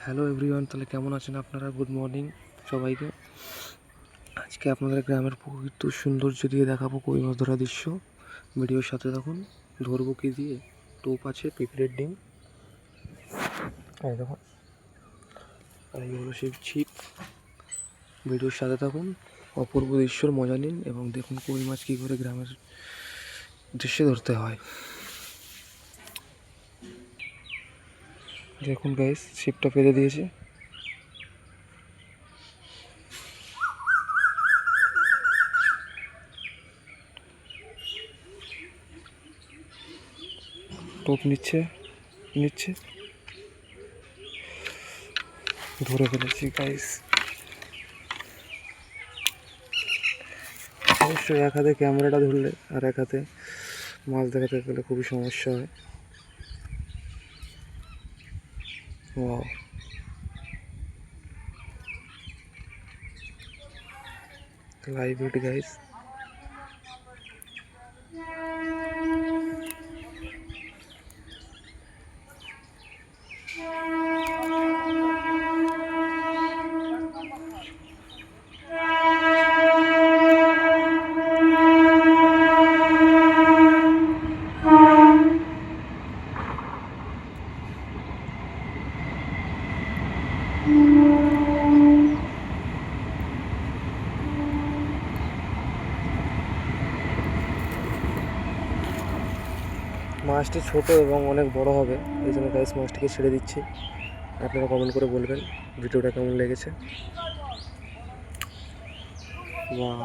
Hello everyone, তাহলে কেমন আছেন আপনারা? গুড মর্নিং সবাইকে। আজকে আপনাদের গ্রামের প্রকৃত সৌন্দর্য দিয়ে দেখাবো কই মাছ ধরা দৃশ্য। ভিডিওর সাথে থাকুন। ধরবো কি দিয়ে? টোপ আছে, পিঁপড়ের ডিম, এই দেখুন, আর এই হলো সেই ছিপ। ভিডিওর সাথে থাকুন, অপূর্ব দৃশ্যর মজা নিন এবং দেখুন কই মাছ কী করে গ্রামের দৃশ্যে ধরতে হয়। দেখুন গাইস, ছিপটা পেতে দিয়েছে। টোপ নিচ্ছে, ধরে ফেলেছি গাইস। অবশ্যই এক হাতে ক্যামেরাটা ধরলে আর এক হাতে মাছ দেখাতে গেলে খুবই সমস্যা হয়। ওয়াও, লাইভ ইট গাইস। মাছটি ছোট এবং অনেক বড় হবে, এই জন্য গাইস মাছটিকে ছেড়ে দিচ্ছি। আপনারা কমেন্ট করে বলবেন ভিডিওটা কেমন লেগেছে। ওয়াও।